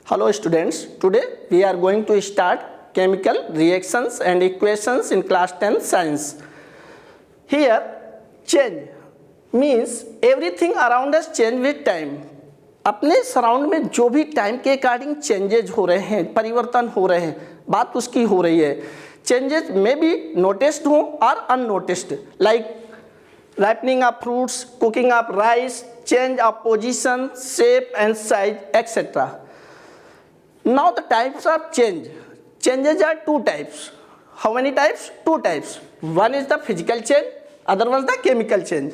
Hello students, today we are going to start chemical reactions and equations in class 10 science. Here change means everything around us change with time. अपने surround में जो भी time के according changes हो रहे हैं, परिवर्तन हो रहे हैं, बात उसकी हो रही है. चेंजेज में बी नोटिस्ड हो और unnoticed, like ripening of fruits, cooking of rice, change of position, shape and size, etc. Now the types of change. Changes are two types. How many types? Two types. One is the physical change, other one is the chemical change.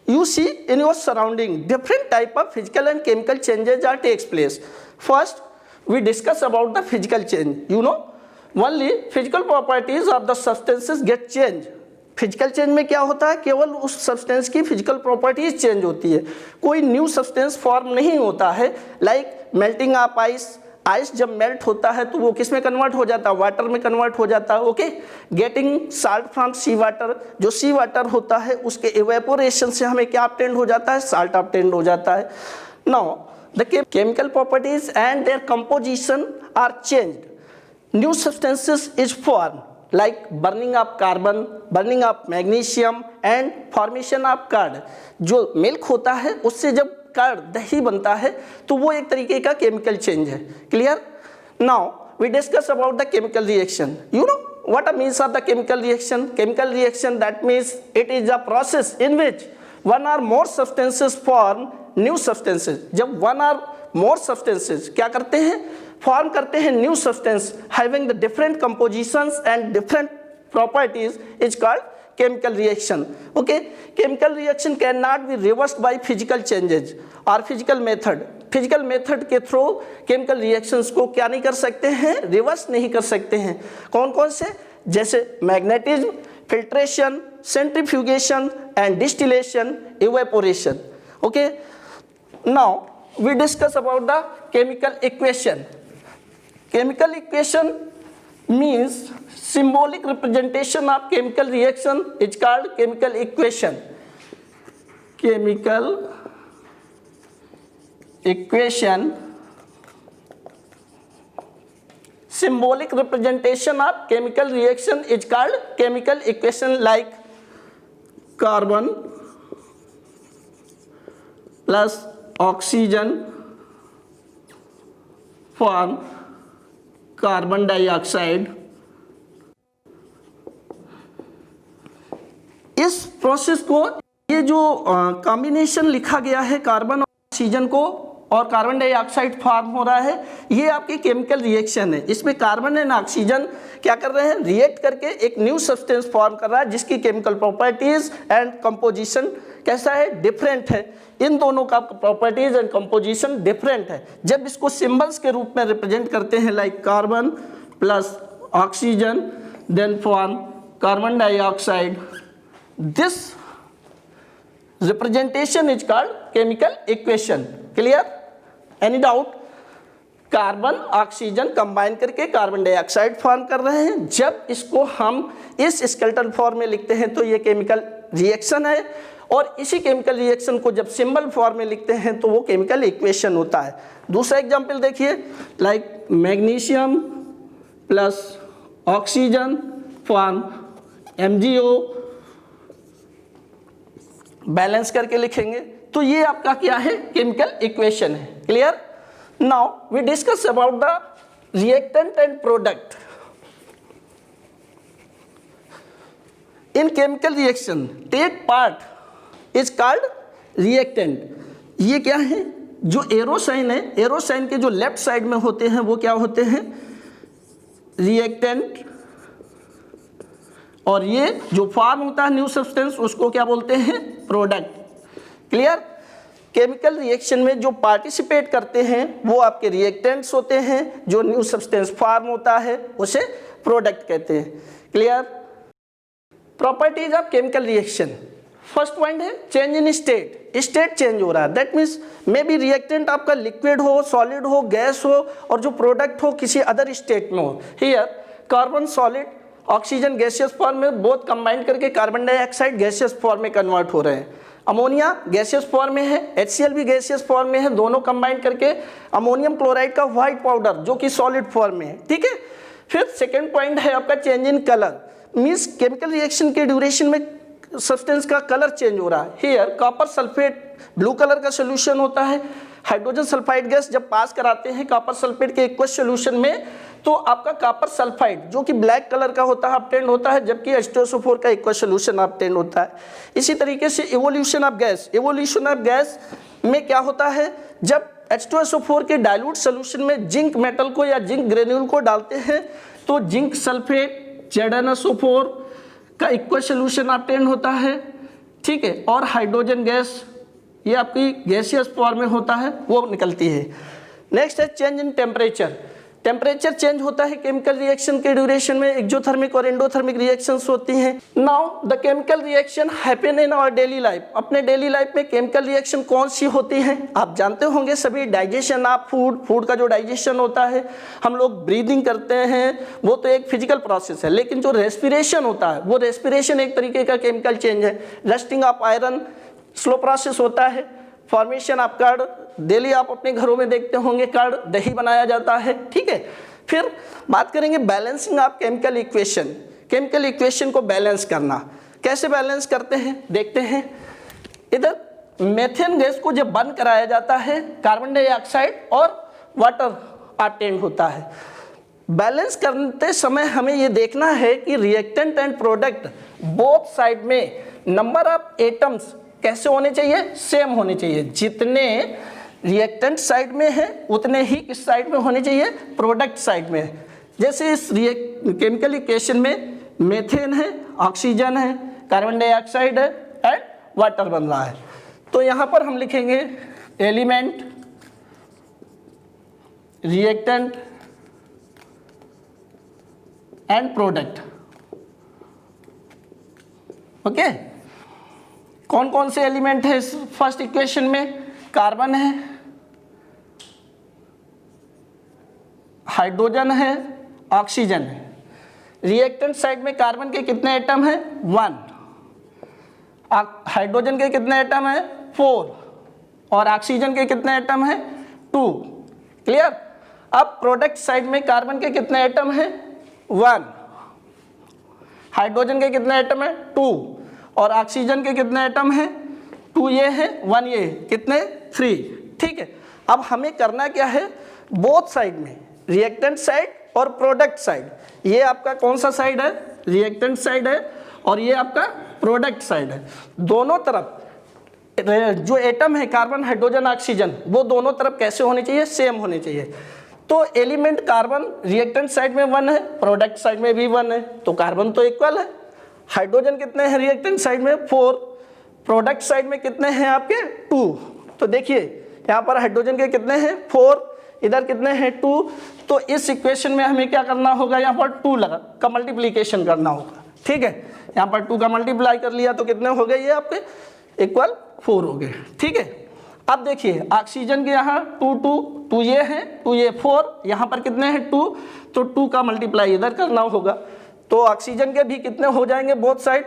You see in your surrounding different type of physical and chemical changes are takes place. First we discuss about the physical change. You know, only physical properties of the substances get changed. Physical change में क्या होता है, केवल उस substance की physical properties change होती है, कोई न्यू सब्सटेंस फॉर्म नहीं होता है. Like melting of ice, ice जब मेल्ट होता है तो वो किस में कन्वर्ट हो जाता है, वाटर में कन्वर्ट हो जाता है. Okay, getting salt from sea water, जो सी वाटर होता है उसके इवेपोरेशन से हमें क्या ऑब्टेन्ड हो जाता है, साल्ट ऑब्टेन्ड हो जाता है. Now the chemical properties and their composition are changed. New substances is form like burning of carbon, burning of magnesium and formation of curd. जो मिल्क होता है उससे जब कर्ड दही बनता है तो वो एक तरीके का केमिकल चेंज है. Clear? Now we discuss about the chemical reaction. You know what means of the chemical reaction? Chemical reaction that means it is a process in which one or more substances form new substances. जब one or more substances क्या करते हैं, form करते हैं new substance having the different compositions and different properties is called chemical reaction. Okay, chemical reaction can not be reversed by physical changes और physical method. Physical method के through chemical reactions को क्या नहीं कर सकते हैं, रिवर्स नहीं कर सकते हैं. कौन कौन से? जैसे magnetism, filtration, centrifugation and distillation, evaporation. Okay, now we discuss about the chemical equation. Chemical equation means symbolic representation of chemical reaction is called chemical equation. Chemical equation, symbolic representation of chemical reaction is called chemical equation. Like carbon plus oxygen form carbon dioxide. इस process को, ये जो combination लिखा गया है carbon और oxygen को और कार्बन डाइऑक्साइड फॉर्म हो रहा है, ये आपकी केमिकल रिएक्शन है. इसमें कार्बन एंड ऑक्सीजन क्या कर रहे हैं, रिएक्ट करके एक न्यू सब्सटेंस फॉर्म कर रहा है जिसकी केमिकल प्रॉपर्टीज एंड कंपोजिशन कैसा है, डिफरेंट है. इन दोनों का प्रॉपर्टीज एंड कंपोजिशन डिफरेंट है. जब इसको सिंबल्स के रूप में रिप्रेजेंट करते हैं like carbon plus oxygen then form carbon dioxide, this representation is called chemical equation. Clear? Any doubt? Carbon oxygen combine करके कार्बन डाइऑक्साइड फॉर्म कर रहे हैं. जब इसको हम इस स्केलेटल फॉर्म में लिखते हैं तो ये केमिकल रिएक्शन है, और इसी केमिकल रिएक्शन को जब सिंबल फॉर्म में लिखते हैं तो वो केमिकल इक्वेशन होता है. दूसरा एग्जांपल देखिए, like magnesium plus oxygen form MgO, balance करके लिखेंगे तो ये आपका क्या है, केमिकल इक्वेशन है. Clear? Now we discuss about the reactant and product. In chemical reaction take part is called reactant. ये क्या है, जो एरो साइन है, एरो साइन के जो लेफ्ट साइड में होते हैं वो क्या होते हैं, रिएक्टेंट, और ये जो फॉर्म होता है न्यू सब्सटेंस उसको क्या बोलते हैं, प्रोडक्ट. क्लियर? केमिकल रिएक्शन में जो पार्टिसिपेट करते हैं वो आपके रिएक्टेंट्स होते हैं, जो न्यू सब्सटेंस फॉर्म होता है उसे प्रोडक्ट कहते हैं. Clear? Properties of chemical reaction. First point है change in state. State change हो रहा है, that means may be reactant आपका लिक्विड हो, सॉलिड हो, गैस हो, और जो प्रोडक्ट हो किसी अदर स्टेट में हो. Here carbon solid, oxygen gaseous form में, बोथ कंबाइन करके कार्बन डाइऑक्साइड गैसियस फॉर्म में कन्वर्ट हो रहे हैं. अमोनिया गैसियस फॉर्म में है, HCl भी गैसियस फॉर्म में है, दोनों कंबाइन करके अमोनियम क्लोराइड का व्हाइट पाउडर जो कि सॉलिड फॉर्म में है, ठीक है। फिर सेकेंड पॉइंट है आपका change in colour, means chemical reaction के ड्यूरेशन में सब्सटेंस का कलर चेंज हो रहा है। Here copper sulphate blue colour का सोल्यूशन होता है, हाइड्रोजन सल्फाइड गैस जब पास कराते हैं कॉपर सल्फेट के एक्वस सोल्यूशन में तो आपका कॉपर सल्फाइड जो कि ब्लैक कलर का होता है ऑब्टेन्ड होता है, जबकि H2SO4 का एक्वस सोल्यूशन ऑब्टेन्ड होता है। इसी तरीके से इवोल्यूशन ऑफ गैस में क्या होता है, जब H2SO4 के डाइल्यूट सोल्यूशन में जिंक मेटल को या जिंक ग्रेन्यूल को डालते हैं तो जिंक सल्फेट ZnSO4 का इक्वस सोल्यूशन ऑब्टेन्ड होता है, ठीक है। और हाइड्रोजन गैस ये आपकी गैसियस फॉर्म में होता है वो निकलती है। नेक्स्ट है चेंज इन टेम्परेचर चेंज होता है केमिकल रिएक्शन के ड्यूरेशन में, एक्सोथर्मिक और एंडोथर्मिक रिएक्शंस होती हैं। Now the chemical reaction happen in our daily life, अपने डेली लाइफ में केमिकल रिएक्शन कौन सी होती हैं आप जानते होंगे सभी, डाइजेशन ऑफ फूड का जो डाइजेशन होता है, हम लोग ब्रीदिंग करते हैं वो तो एक फिजिकल प्रोसेस है, लेकिन जो रेस्पिरेशन होता है वो रेस्पिरेशन एक तरीके का केमिकल चेंज है। Rusting of iron slow process होता है, फॉर्मेशन ऑफ कर्ड, डेली आप अपने घरों में देखते होंगे कर्ड दही बनाया जाता है, ठीक है। फिर बात करेंगे बैलेंसिंग ऑफ केमिकल इक्वेशन को बैलेंस करना, कैसे बैलेंस करते हैं देखते हैं। इधर मेथेन गैस को जब बंद कराया जाता है कार्बन डाइऑक्साइड और वाटर ऑब्टेन्ड होता है। बैलेंस करते समय हमें ये देखना है कि reactant and product both side में नंबर ऑफ एटम्स कैसे होने चाहिए, सेम होने चाहिए। जितने रिएक्टेंट साइड में है उतने ही किस साइड में होने चाहिए, प्रोडक्ट साइड में। जैसे इस केमिकल इक्वेशन में मेथेन है, ऑक्सीजन है, कार्बन डाइऑक्साइड है एंड वाटर बन रहा है, तो यहाँ पर हम लिखेंगे element, reactant and product. Okay, कौन कौन से एलिमेंट है इस फर्स्ट इक्वेशन में, कार्बन है, हाइड्रोजन है, ऑक्सीजन है। रिएक्टेंट साइड में कार्बन के कितने एटम हैं, 1, हाइड्रोजन के कितने एटम हैं, 4 और ऑक्सीजन के कितने एटम हैं, 2। क्लियर। अब प्रोडक्ट साइड में कार्बन के कितने एटम हैं, 1, हाइड्रोजन के कितने एटम हैं, 2 और ऑक्सीजन के कितने एटम हैं, 2 ये है 1 ये, कितने 3, ठीक है। अब हमें करना क्या है, बोथ साइड में रिएक्टेंट साइड और प्रोडक्ट साइड, ये आपका कौन सा साइड है, रिएक्टेंट साइड है और ये आपका प्रोडक्ट साइड है। दोनों तरफ जो एटम है कार्बन हाइड्रोजन ऑक्सीजन वो दोनों तरफ कैसे होने चाहिए, सेम होने चाहिए। तो एलिमेंट कार्बन रिएक्टेंट साइड में 1 है, प्रोडक्ट साइड में भी 1 है, तो कार्बन तो इक्वल है। हाइड्रोजन कितने हैं रिएक्टेंट साइड में, 4, प्रोडक्ट साइड में कितने हैं आपके, 2। तो देखिए यहाँ पर हाइड्रोजन के कितने हैं, 4, इधर कितने हैं, 2। तो इस इक्वेशन में हमें क्या करना होगा, यहाँ पर 2 का मल्टीप्लीकेशन करना होगा, ठीक है। यहाँ पर 2 का मल्टीप्लाई कर लिया तो कितने हो गए, ये आपके इक्वल 4 हो गए, ठीक है। अब देखिए ऑक्सीजन के यहाँ 2 ये है, 2 ये 4, यहाँ पर कितने हैं 2, तो 2 का मल्टीप्लाई इधर करना होगा, तो ऑक्सीजन के भी कितने हो जाएंगे, बोथ साइड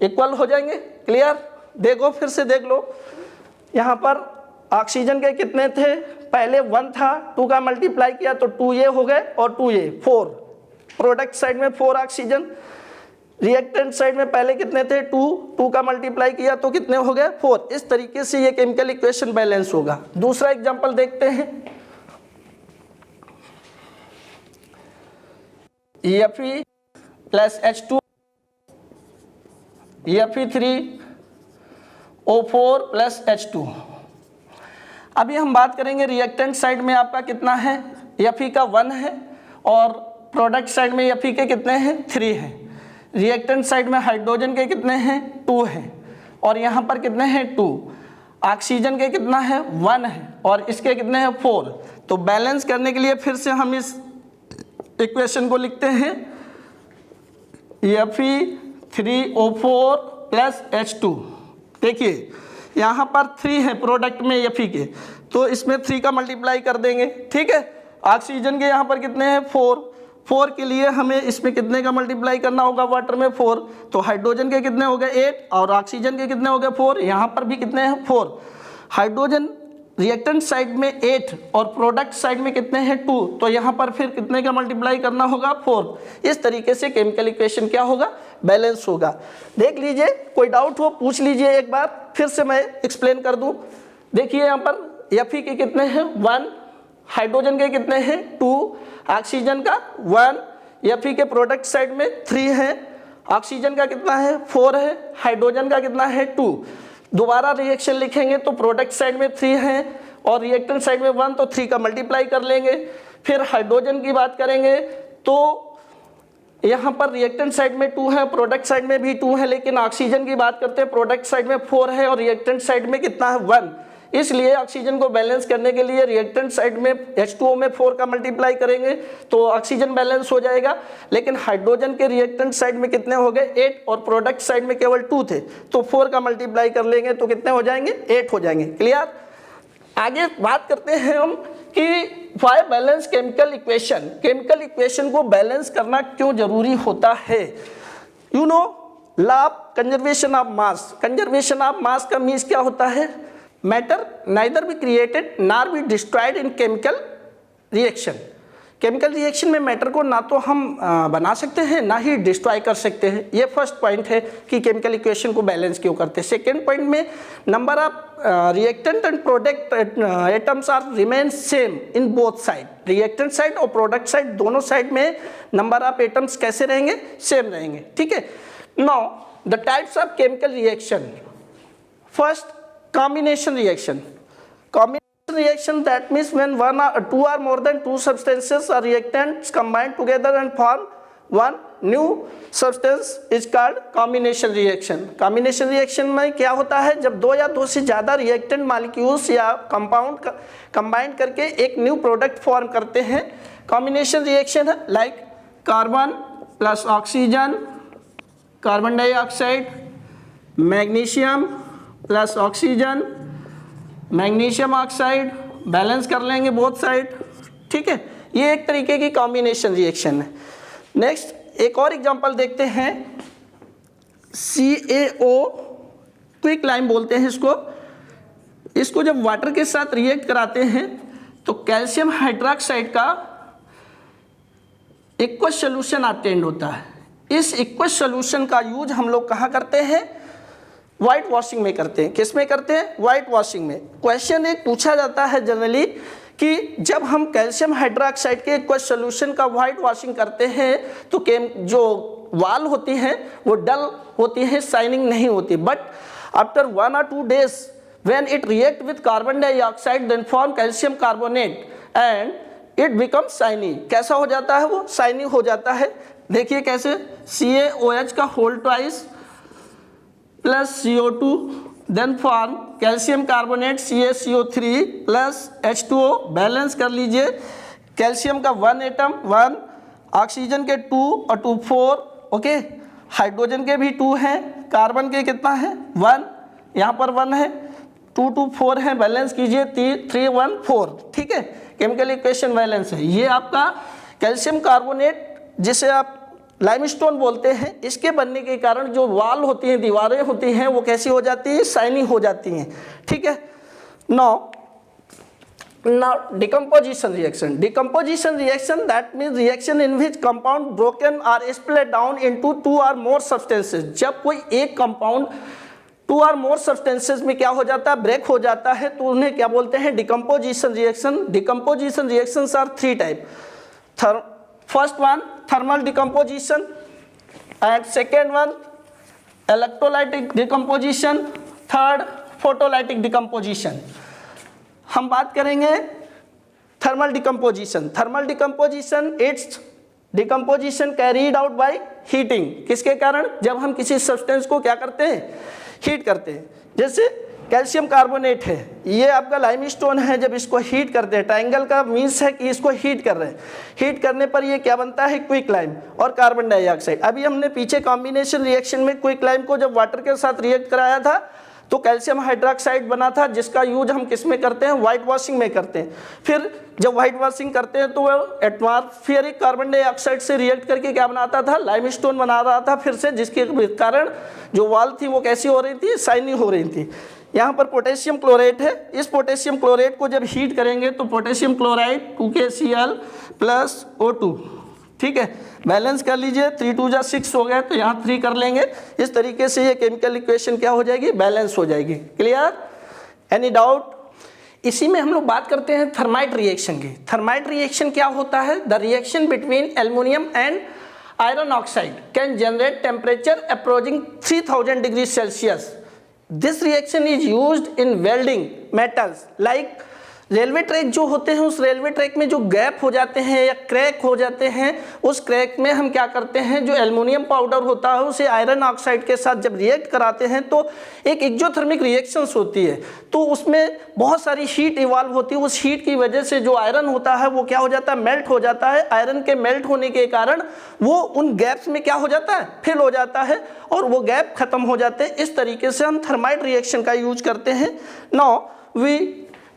इक्वल हो जाएंगे। क्लियर, देखो फिर से देख लो, यहाँ पर ऑक्सीजन के कितने थे, पहले 1 था, 2 का मल्टीप्लाई किया तो 2 ये हो गए और 2 ये 4, प्रोडक्ट साइड में 4 ऑक्सीजन, रिएक्टेंट साइड में पहले कितने थे, 2 का मल्टीप्लाई किया तो कितने हो गए, 4। इस तरीके से ये केमिकल इक्वेशन बैलेंस होगा। दूसरा एग्जांपल देखते हैं, Fe plus H2 Fe3O4 plus H2। अभी हम बात करेंगे रिएक्टेंट साइड में आपका कितना है, Fe का 1 है और प्रोडक्ट साइड में Fe के कितने हैं, 3 हैं। रिएक्टेंट साइड में हाइड्रोजन के कितने हैं, 2 हैं और यहाँ पर कितने हैं, 2। ऑक्सीजन के कितना है, 1 है और इसके कितने हैं, 4। तो बैलेंस करने के लिए फिर से हम इस इक्वेशन को लिखते हैं, Fe3O4 प्लस H2। देखिए यहाँ पर 3 है प्रोडक्ट में Fe के, तो इसमें 3 का मल्टीप्लाई कर देंगे, ठीक है। ऑक्सीजन के यहाँ पर कितने हैं, 4 4 के लिए हमें इसमें कितने का मल्टीप्लाई करना होगा, वाटर में 4, तो हाइड्रोजन के कितने हो गए 8 और ऑक्सीजन के कितने हो गए 4, यहाँ पर भी कितने हैं 4। हाइड्रोजन रिएक्टेंट साइड में 8 और प्रोडक्ट साइड में कितने हैं 2, तो यहाँ पर फिर कितने का मल्टीप्लाई करना होगा 4। इस तरीके से केमिकल इक्वेशन क्या होगा, बैलेंस होगा। देख लीजिए, कोई डाउट हो पूछ लीजिए एक बार, फिर से मैं एक्सप्लेन कर दूं। देखिए यहाँ पर Fe के कितने हैं 1, हाइड्रोजन के कितने हैं 2, ऑक्सीजन का 1, Fe के प्रोडक्ट साइड में 3 है, ऑक्सीजन का कितना है 4 है, हाइड्रोजन का कितना है 2। दोबारा रिएक्शन लिखेंगे तो प्रोडक्ट साइड में 3 है और रिएक्टेंट साइड में 1, तो 3 का मल्टीप्लाई कर लेंगे। फिर हाइड्रोजन की बात करेंगे तो यहाँ पर रिएक्टेंट साइड में 2 है, प्रोडक्ट साइड में भी 2 है, लेकिन ऑक्सीजन की बात करते हैं प्रोडक्ट साइड में 4 है और रिएक्टेंट साइड में कितना है 1। इसलिए ऑक्सीजन को बैलेंस करने के लिए रिएक्टेंट साइड में H2O में 4 का मल्टीप्लाई करेंगे तो ऑक्सीजन बैलेंस हो जाएगा। लेकिन हाइड्रोजन के रिएक्टेंट साइड में कितने हो गए 8 और प्रोडक्ट साइड में केवल 2 थे, तो 4 का मल्टीप्लाई कर लेंगे तो कितने हो जाएंगे 8 हो जाएंगे। क्लियर। आगे बात करते हैं हम कि why balance chemical equation, chemical equation को बैलेंस करना क्यों जरूरी होता है। You know law of conservation of mass, conservation of mass का मीन्स क्या होता है, matter neither be created nor be destroyed in chemical reaction. Chemical reaction में मैटर को ना तो हम बना सकते हैं ना ही डिस्ट्रॉय कर सकते हैं। ये फर्स्ट पॉइंट है कि केमिकल इक्वेशन को बैलेंस क्यों करते हैं। सेकेंड पॉइंट में number of reactant and product atoms are remain same in both side, reactant side और प्रोडक्ट साइड दोनों साइड में नंबर ऑफ एटम्स कैसे रहेंगे, सेम रहेंगे। ठीक है। Now the types of chemical reaction, first combination reaction. Combination reaction, that means when two or more than two substances or reactants combine together and form one new substance is called combination reaction. Combination reaction में क्या होता है, जब दो या दो से ज़्यादा reactant molecules या compound combine करके एक new product form करते हैं, combination reaction है like carbon plus oxygen, carbon dioxide, magnesium plus oxygen, magnesium oxide, balance कर लेंगे बोथ साइड। ठीक है, ये एक तरीके की कॉम्बिनेशन रिएक्शन है। नेक्स्ट एक और एग्जांपल देखते हैं, CaO क्विक लाइम बोलते हैं इसको। इसको जब वाटर के साथ रिएक्ट कराते हैं तो कैल्शियम हाइड्रोक्साइड का एक्वस सोल्यूशन ऑब्टेन्ड होता है। इस एक्वस सोल्यूशन का यूज हम लोग कहाँ करते हैं, वाइट वॉशिंग में करते हैं। किस में करते हैं, वाइट वॉशिंग में। क्वेश्चन एक पूछा जाता है जनरली कि जब हम कैल्शियम हाइड्रोक्साइड के एक्वस सॉल्यूशन का वाइट वॉशिंग करते हैं तो जो वाल होती हैं वो डल होती हैं, शाइनिंग नहीं होती, but after 1 or 2 days when it react with carbon dioxide then form calcium carbonate and it becomes shiny। कैसा हो जाता है, वो शाइनी हो जाता है। देखिए कैसे, CaOH का whole twice plus CO2 then form calcium carbonate CaCO3 plus H2O। Balance कर लीजिए, कैल्शियम का 1 एटम 1, ऑक्सीजन के 2 और 2 4, ओके, हाइड्रोजन के भी 2 हैं, कार्बन के कितना है 1, यहाँ पर 1 है, 2 2 4 है, बैलेंस कीजिए 3 1 4। ठीक है, केमिकल इक्वेशन बैलेंस है। ये आपका कैल्शियम कार्बोनेट जिसे आप लाइमस्टोन बोलते हैं, इसके बनने के कारण जो वाल होती हैं, दीवारें होती हैं, वो कैसी हो जाती हैं, शाइनी हो जाती हैं। ठीक है। Now decomposition reaction, decomposition reaction that means reaction in which compound broken और split down into 2 or more substances. जब कोई एक कंपाउंड 2 or more सब्सटेंसेस में क्या हो जाता है, ब्रेक हो जाता है, तो उन्हें क्या बोलते हैं, decomposition reaction. Decomposition reactions are 3 type. First one thermal decomposition and second one electrolytic decomposition, third photolytic decomposition। हम बात करेंगे thermal decomposition। thermal decomposition it's decomposition carried out by heating। किसके कारण, जब हम किसी सब्सटेंस को क्या करते हैं, हीट करते हैं। जैसे कैल्शियम कार्बोनेट है, ये आपका लाइमस्टोन है, जब इसको हीट करते हैं, ट्रायंगल का मीन्स है कि इसको हीट कर रहे हैं, हीट करने पर ये क्या बनता है, क्विक लाइम और कार्बन डाइऑक्साइड। अभी हमने पीछे कॉम्बिनेशन रिएक्शन में क्विक लाइम को जब वाटर के साथ रिएक्ट कराया था तो कैल्शियम हाइड्रोक्साइड बना था, जिसका यूज हम किस में करते हैं, व्हाइट वॉशिंग में करते हैं। फिर जब व्हाइट वॉशिंग करते हैं तो वो एटमॉस्फेरिक कार्बन डाइऑक्साइड से रिएक्ट करके क्या बनाता था, लाइमस्टोन बना रहा था फिर से, जिसके कारण जो वॉल थी वो कैसी हो रही थी, शाइनी हो रही थी। यहाँ पर पोटेशियम क्लोराइड है, इस पोटेशियम क्लोराइड को जब हीट करेंगे तो potassium chloride 2KCl plus O2, ठीक है, बैलेंस कर लीजिए, 3 2 जा 6 हो गए, तो यहाँ 3 कर लेंगे। इस तरीके से ये केमिकल इक्वेशन क्या हो जाएगी, बैलेंस हो जाएगी। Clear, any doubt? इसी में हम लोग बात करते हैं थर्माइट रिएक्शन की। थर्माइट रिएक्शन क्या होता है, the reaction between aluminium and iron oxide can generate temperature approaching 3000 degree Celsius. This reaction is used in welding metals like railway track जो होते हैं, उस रेलवे ट्रैक में जो गैप हो जाते हैं या क्रैक हो जाते हैं, उस क्रैक में हम क्या करते हैं, जो एल्युमिनियम पाउडर होता है उसे आयरन ऑक्साइड के साथ जब रिएक्ट कराते हैं तो एक एक्सोथर्मिक रिएक्शंस होती है, तो उसमें बहुत सारी हीट इवॉल्व होती है। उस हीट की वजह से जो आयरन होता है वो क्या हो जाता है, मेल्ट हो जाता है। आयरन के मेल्ट होने के कारण वो उन गैप्स में क्या हो जाता है, फिल हो जाता है और वो गैप खत्म हो जाते हैं। इस तरीके से हम थर्माइट रिएक्शन का यूज करते हैं। Now we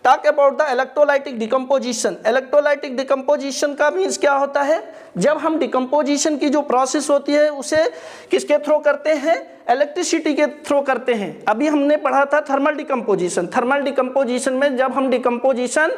talk about the electrolytic decomposition. Electrolytic decomposition का मीन्स क्या होता है, जब हम डिकम्पोजिशन की जो प्रोसेस होती है उसे किसके थ्रू करते हैं, इलेक्ट्रिसिटी के थ्रू करते हैं। अभी हमने पढ़ा था थर्मल डिकम्पोजिशन। थर्मल डिकम्पोजिशन में जब हम डिकम्पोजिशन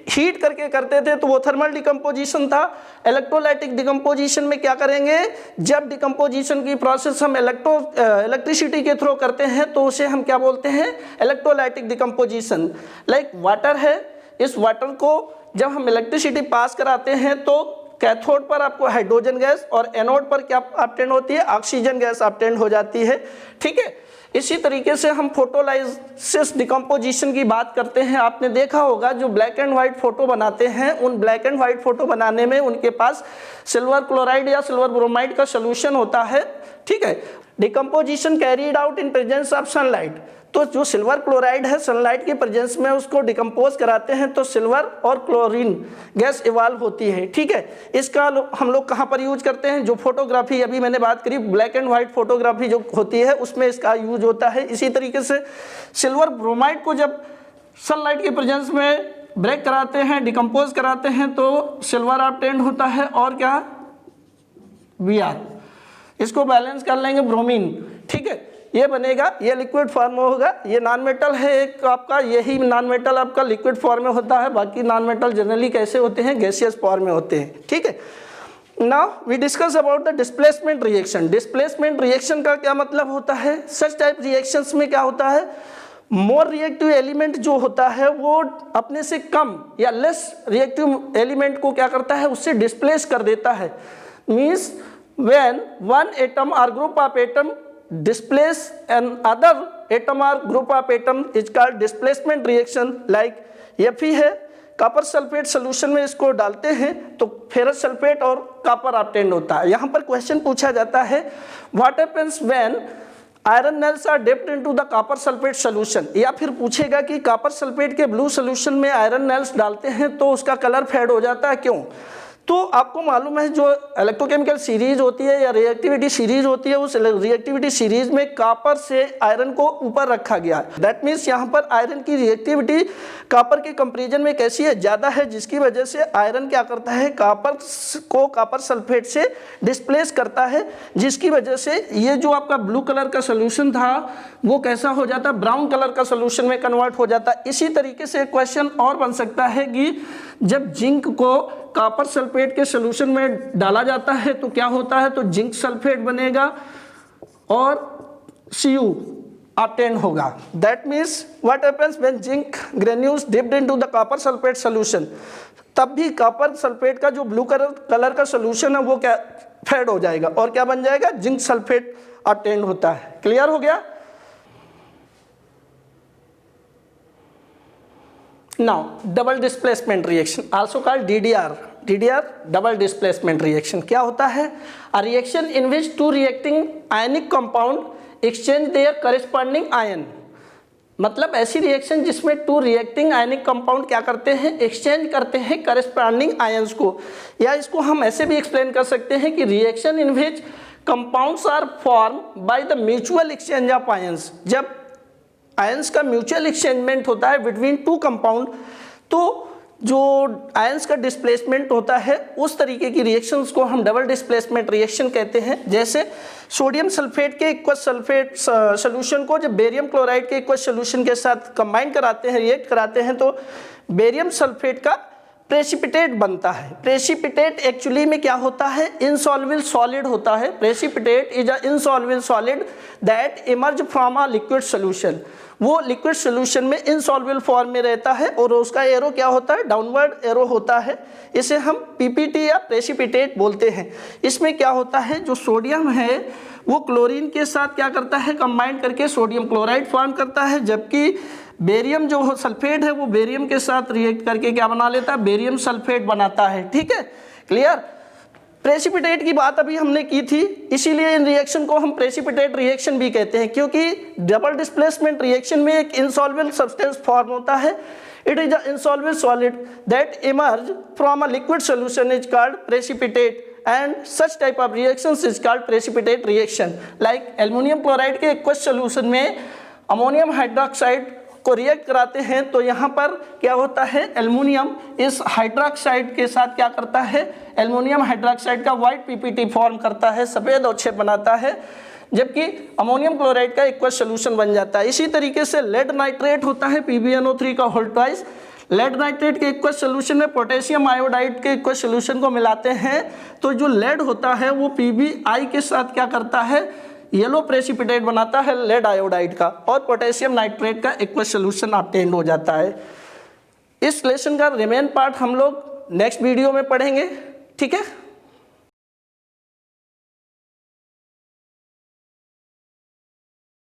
हीट करके करते थे तो वो थर्मल डिकम्पोजिशन था। इलेक्ट्रोलाइटिक डिकम्पोजिशन में क्या करेंगे, जब डिकम्पोजिशन की प्रोसेस हम इलेक्ट्रिसिटी के थ्रू करते हैं तो उसे हम क्या बोलते हैं, इलेक्ट्रोलाइटिक डिकम्पोजिशन। लाइक वाटर है, इस वाटर को जब हम इलेक्ट्रिसिटी पास कराते हैं तो कैथोड पर आपको हाइड्रोजन गैस और एनोड पर क्या ऑब्टेन होती है, ऑक्सीजन गैस ऑब्टेन हो जाती है, ठीक है। इसी तरीके से हम फोटोलाइसिस डिकम्पोजिशन की बात करते हैं। आपने देखा होगा जो ब्लैक एंड व्हाइट फोटो बनाते हैं, उन ब्लैक एंड व्हाइट फोटो बनाने में उनके पास सिल्वर क्लोराइड या सिल्वर ब्रोमाइड का सोल्यूशन होता है, ठीक है। Decomposition carried out in presence of sunlight, तो जो सिल्वर क्लोराइड है सनलाइट के प्रेजेंस में उसको डिकम्पोज कराते हैं तो सिल्वर और क्लोरीन गैस इवॉल्व होती है, ठीक है। इसका हम लोग कहाँ पर यूज करते हैं, जो फोटोग्राफी अभी मैंने बात करी ब्लैक एंड व्हाइट फोटोग्राफी जो होती है उसमें इसका यूज होता है। इसी तरीके से सिल्वर ब्रोमाइड को जब सनलाइट के प्रेजेंस में ब्रेक कराते हैं, डिकम्पोज कराते हैं तो सिल्वर ऑब्टेन्ड होता है और क्या, Br। इसको बैलेंस कर लेंगे ब्रोमीन, ठीक है, ये बनेगा, ये लिक्विड फॉर्म में होगा। ये नॉन मेटल है एक आपका, यही नॉन मेटल आपका लिक्विड फॉर्म में होता है, बाकी नॉन मेटल जनरली कैसे होते हैं, गैसियस फॉर्म में होते हैं, ठीक है। Now we discuss about the displacement reaction. Displacement reaction का क्या मतलब होता है, सच टाइप रिएक्शंस में क्या होता है, मोर रिएक्टिव एलिमेंट जो होता है वो अपने से कम या लेस रिएक्टिव एलिमेंट को क्या करता है, उससे डिस्प्लेस कर देता है। मीन्स व्हेन वन एटम और group of atom displace another atom or group of atom is called displacement reaction। like Fe है, कॉपर सल्फेट सोल्यूशन में इसको डालते हैं तो फेरस सल्फेट और कॉपर ऑब्टेन होता है। यहाँ पर क्वेश्चन पूछा जाता है what happens when iron nails are dipped into the copper sulphate solution, या फिर पूछेगा कि कॉपर सल्फेट के ब्लू सोल्यूशन में आयरन नेल्स डालते हैं तो उसका कलर फेड हो जाता है, क्यों। तो आपको मालूम है जो इलेक्ट्रोकेमिकल सीरीज होती है या रिएक्टिविटी सीरीज होती है, उस रिएक्टिविटी सीरीज में कॉपर से आयरन को ऊपर रखा गया है। दैट मीन्स यहाँ पर आयरन की रिएक्टिविटी कॉपर के कंपैरिजन में कैसी है, ज़्यादा है, जिसकी वजह से आयरन क्या करता है, कॉपर को कॉपर सल्फेट से डिस्प्लेस करता है, जिसकी वजह से ये जो आपका ब्लू कलर का सोल्यूशन था वो कैसा हो जाता है, ब्राउन कलर का सोल्यूशन में कन्वर्ट हो जाता है। इसी तरीके से क्वेश्चन और बन सकता है कि जब जिंक को कॉपर सल्फेट के सोल्यूशन में डाला जाता है तो क्या होता है, तो जिंक सल्फेट बनेगा और Cu ऑब्टेन होगा। That means what happens when zinc granules dipped into the copper sulphate solution, तब भी कॉपर सल्फेट का जो ब्लू कलर का सोल्यूशन है वो क्या फेड हो जाएगा और क्या बन जाएगा, जिंक सल्फेट ऑब्टेन होता है। क्लियर हो गया। Now double displacement reaction also called DDR double displacement reaction क्या होता है, a reaction in which two reacting ionic compound exchange their corresponding ion। मतलब ऐसी रिएक्शन जिसमें टू रिएक्टिंग आयनिक कंपाउंड क्या करते हैं, एक्सचेंज करते हैं करस्पॉन्डिंग आयंस को, या इसको हम ऐसे भी एक्सप्लेन कर सकते हैं कि reaction in which compounds are form by the mutual exchange of ions. जब आयंस का म्यूचुअल एक्सचेंजमेंट होता है बिटवीन टू कंपाउंड, तो जो आयंस का डिस्प्लेसमेंट होता है उस तरीके की रिएक्शंस को हम डबल डिस्प्लेसमेंट रिएक्शन कहते हैं। जैसे सोडियम सल्फेट के एक्वस सल्फेट सोल्यूशन को जब बेरियम क्लोराइड के एक्वस सोल्यूशन के साथ कंबाइन कराते हैं, रिएक्ट कराते हैं, तो बेरियम सल्फेट का प्रेसिपिटेट बनता है। प्रेसिपिटेट एक्चुअली में क्या होता है, इनसॉल्युबल सॉलिड होता है। Precipitate is a insoluble solid that emerge from a liquid solution. वो लिक्विड सोल्यूशन में इनसॉल्युबल फॉर्म में रहता है और उसका एरो क्या होता है, डाउनवर्ड एरो होता है। इसे हम पीपीटी या प्रेसिपिटेट बोलते हैं। इसमें क्या होता है, जो सोडियम है वो क्लोरीन के साथ क्या करता है, कंबाइन करके सोडियम क्लोराइड फॉर्म करता है, जबकि बेरियम जो सल्फेट है वो बेरियम के साथ रिएक्ट करके क्या बना लेता है, बेरियम सल्फेट बनाता है। ठीक है, क्लियर। प्रेसिपिटेट की बात अभी हमने की थी, इसीलिए इन रिएक्शन को हम प्रेसिपिटेट रिएक्शन भी कहते हैं, क्योंकि डबल डिस्प्लेसमेंट रिएक्शन में एक इनसॉल्युबल सब्सटेंस फॉर्म होता है। It is a insoluble solid that emerge from a liquid solution is called precipitate and such type of reactions is called precipitate reaction. like aluminium chloride के aqueous solution में ammonium hydroxide को react कराते हैं, तो यहाँ पर क्या होता है, एल्युमिनियम इस हाइड्रोक्साइड के साथ क्या करता है, एल्युमिनियम हाइड्रोक्साइड का व्हाइट पीपीटी फॉर्म करता है, सफ़ेद अवक्षेप बनाता है, जबकि अमोनियम क्लोराइड का एक्वस सॉल्यूशन बन जाता है। इसी तरीके से लेड नाइट्रेट होता है PbNO3 का होल ट्वाइस। लेड नाइट्रेट के एक्वस सॉल्यूशन में पोटेशियम आयोडाइड के एक्वस सॉल्यूशन को मिलाते हैं, तो जो लेड होता है वो PbI के साथ क्या करता है, येलो प्रेसिपिटेट बनाता है लेड आयोडाइड का, और पोटेशियम नाइट्रेट का एक्वस सॉल्यूशन ऑब्टेन्ड हो जाता है। इस लेसन का रिमेन पार्ट हम लोग नेक्स्ट वीडियो में पढ़ेंगे। ठीक है।